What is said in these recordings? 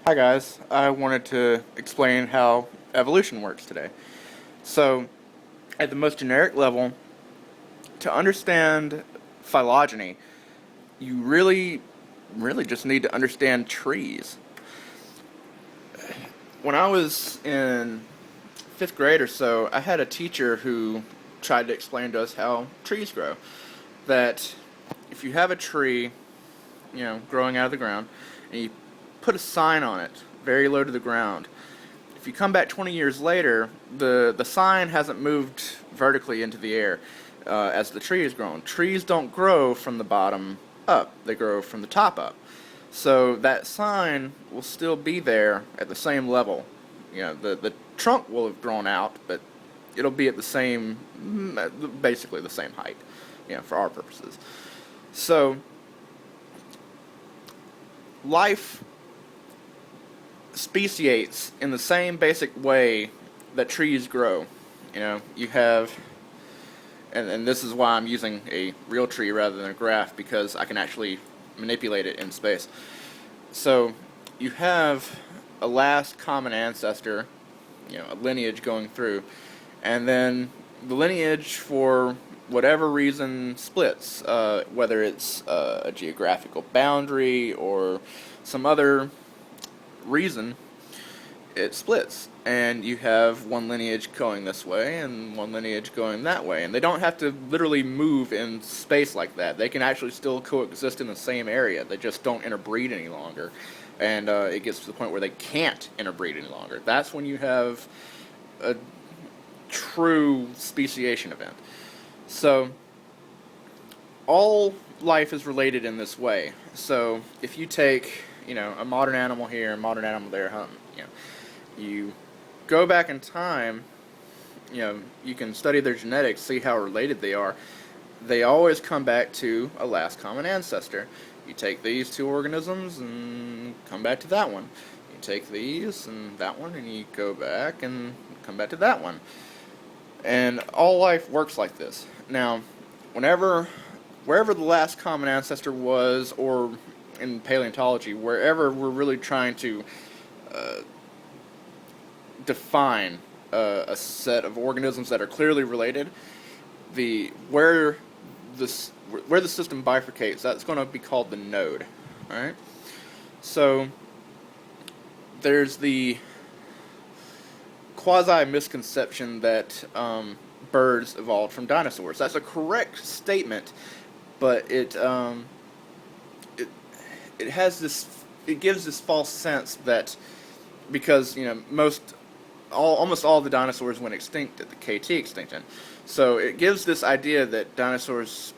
Hi guys, I wanted to explain how evolution works today. So, at the most generic level, to understand phylogeny, you really just need to understand trees. When I was in 5th grade or so, I had a teacher who tried to explain to us how trees grow. That if you have a tree, growing out of the ground, and you put a sign on it very low to the ground, if you come back 20 years later, the sign hasn't moved vertically into the air as the tree has grown. Trees don't grow from the bottom up, they grow from the top up. So that sign will still be there at the same level. The trunk will have grown out, but it'll be at the same, basically the same height, for our purposes. So life speciates in the same basic way that trees grow. You have, and this is why I'm using a real tree rather than a graph, because I can actually manipulate it in space. So you have a last common ancestor, a lineage going through, and then the lineage, for whatever reason, splits, whether it's a geographical boundary or some other reason, it splits, and you have one lineage going this way and one lineage going that way, and they don't have to literally move in space like that. They can actually still coexist in the same area. They just don't interbreed any longer, and it gets to the point where they can't interbreed any longer. That's when you have a true speciation event. So all life is related in this way. So if you take a modern animal here, a modern animal there, hunting, you go back in time, you can study their genetics, see how related they are. They always come back to a last common ancestor. You take these two organisms and come back to that one. You take these and that one, and you go back and come back to that one. And all life works like this. Now, wherever the last common ancestor was, or in paleontology, wherever we're really trying to define a set of organisms that are clearly related, where the system bifurcates, that's going to be called the node. All right. So there's the quasi misconception that birds evolved from dinosaurs. That's a correct statement, but it has this, it gives this false sense that because almost all the dinosaurs went extinct at the KT extinction, so it gives this idea that dinosaurs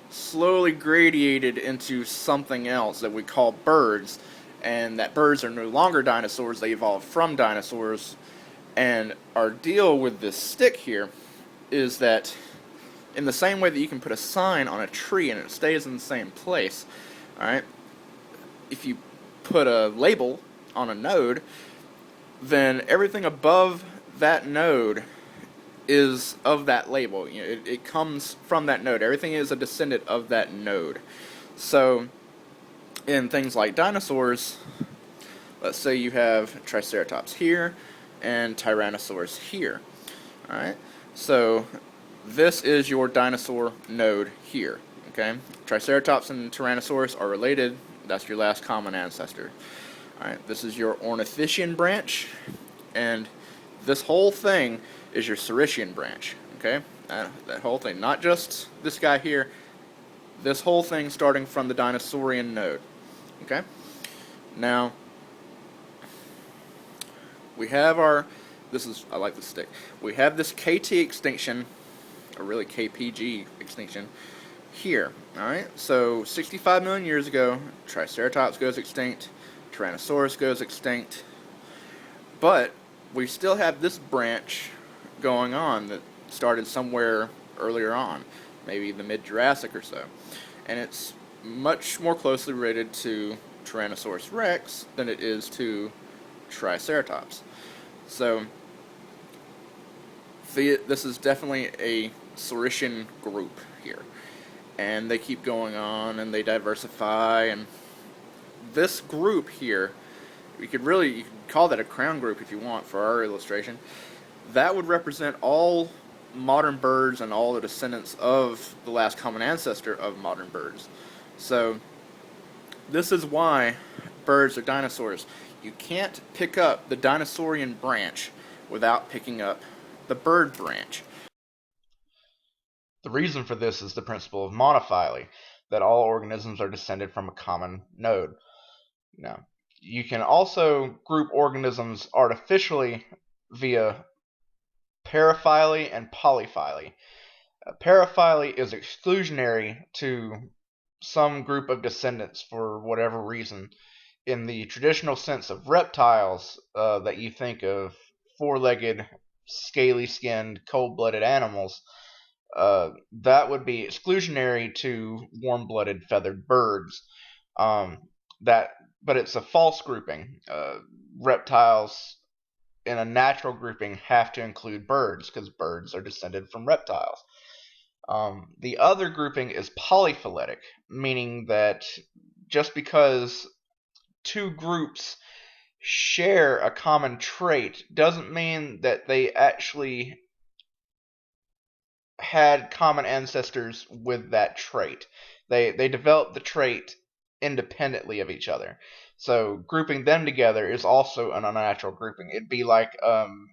slowly gradiated into something else that we call birds, and that birds are no longer dinosaurs, they evolved from dinosaurs. And our deal with this stick here is that in the same way that you can put a sign on a tree and it stays in the same place, alright, if you put a label on a node, then everything above that node is of that label. It comes from that node. Everything is a descendant of that node. So in things like dinosaurs, let's say you have Triceratops here and Tyrannosaurus here. Alright, so this is your dinosaur node here. Okay, Triceratops and Tyrannosaurus are related. That's your last common ancestor. Alright, this is your Ornithischian branch, and this whole thing is your Saurischian branch. Okay, that whole thing, not just this guy here, this whole thing starting from the dinosaurian node. Okay, now we have I like this stick. We have this KT extinction, or really KPG extinction, here. Alright, so 65 million years ago, Triceratops goes extinct, Tyrannosaurus goes extinct, but we still have this branch going on that started somewhere earlier on, maybe the mid-Jurassic or so, and it's much more closely related to Tyrannosaurus rex than it is to Triceratops. So this is definitely a Saurischian group here, and they keep going on and they diversify, and this group here you could call that a crown group if you want for our illustration. That would represent all modern birds and all the descendants of the last common ancestor of modern birds. So this is why birds are dinosaurs. You can't pick up the dinosaurian branch without picking up the bird branch. The reason for this is the principle of monophily, that all organisms are descended from a common node. Now, you can also group organisms artificially via paraphily and polyphily. Paraphily is exclusionary to some group of descendants for whatever reason. In the traditional sense of reptiles that you think of, four-legged, scaly-skinned, cold-blooded animals, that would be exclusionary to warm-blooded feathered birds. But it's a false grouping. Reptiles in a natural grouping have to include birds because birds are descended from reptiles. The other grouping is polyphyletic, meaning that just because two groups share a common trait doesn't mean that they actually had common ancestors with that trait. They developed the trait independently of each other. So grouping them together is also an unnatural grouping. It'd be like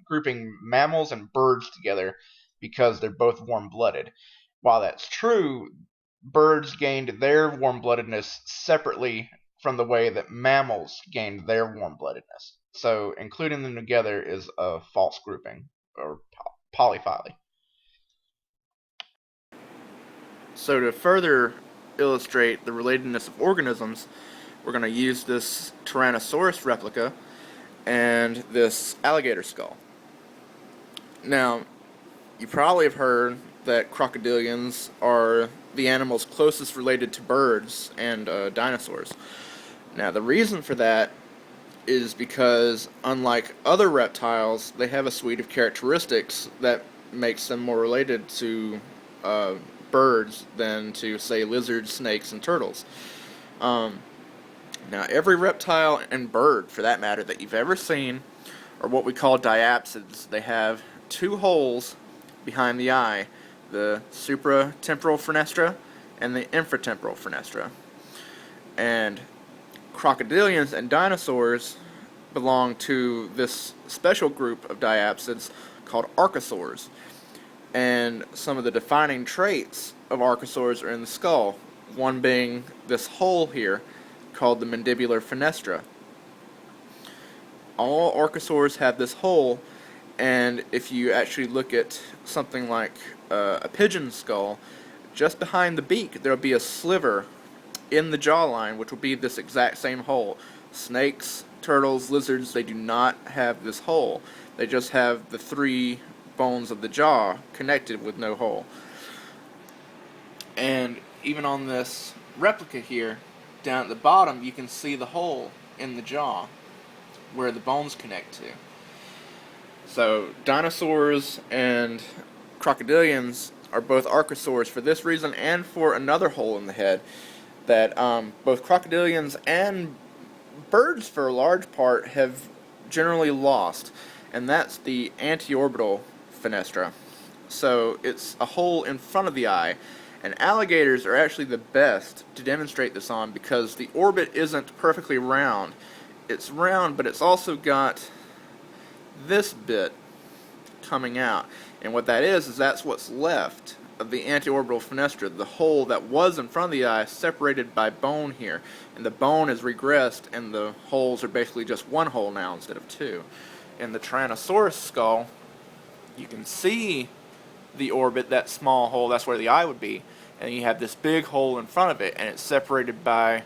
grouping mammals and birds together because they're both warm-blooded. While that's true, birds gained their warm-bloodedness separately from the way that mammals gained their warm-bloodedness. So including them together is a false grouping, or polyphily. So to further illustrate the relatedness of organisms, we're going to use this Tyrannosaurus replica and this alligator skull. Now, you probably have heard that crocodilians are the animals closest related to birds and dinosaurs. Now, the reason for that is because, unlike other reptiles, they have a suite of characteristics that makes them more related to birds than to, say, lizards, snakes, and turtles. Now, every reptile and bird, for that matter, that you've ever seen are what we call diapsids. They have two holes behind the eye, the supratemporal fenestra and the infratemporal fenestra. And crocodilians and dinosaurs belong to this special group of diapsids called archosaurs. And some of the defining traits of archosaurs are in the skull, one being this hole here called the mandibular fenestra. All archosaurs have this hole, and if you actually look at something like a pigeon skull, just behind the beak there will be a sliver in the jawline which will be this exact same hole. Snakes, turtles, lizards, they do not have this hole. They just have the three bones of the jaw connected with no hole. And even on this replica here, down at the bottom, you can see the hole in the jaw where the bones connect to. So dinosaurs and crocodilians are both archosaurs for this reason and for another hole in the head that both crocodilians and birds, for a large part, have generally lost, and that's the anteorbital fenestra. So it's a hole in front of the eye, and alligators are actually the best to demonstrate this on because the orbit isn't perfectly round. It's round, but it's also got this bit coming out, and what that is that's what's left of the anteorbital fenestra, the hole that was in front of the eye separated by bone here, and the bone has regressed and the holes are basically just one hole now instead of two. In the Tyrannosaurus skull, you can see the orbit, that small hole, that's where the eye would be, and you have this big hole in front of it, and it's separated by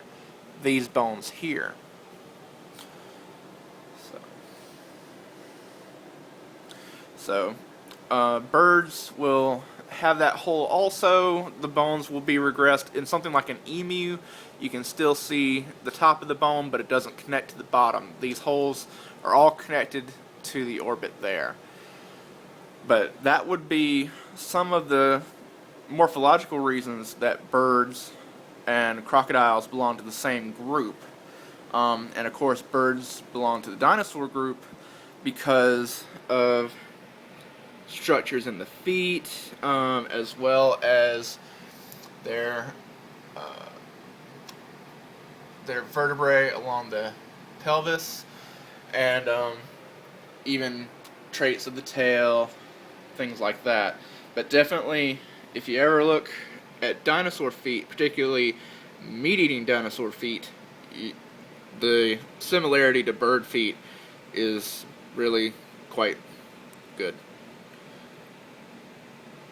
these bones here. So birds will have that hole also. The bones will be regressed. In something like an emu, you can still see the top of the bone, but it doesn't connect to the bottom. These holes are all connected to the orbit there. But that would be some of the morphological reasons that birds and crocodiles belong to the same group. And of course, birds belong to the dinosaur group because of structures in the feet, as well as their uh, their vertebrae along the pelvis, and even traits of the tail, things like that. But definitely, if you ever look at dinosaur feet, particularly meat-eating dinosaur feet, the similarity to bird feet is really quite good.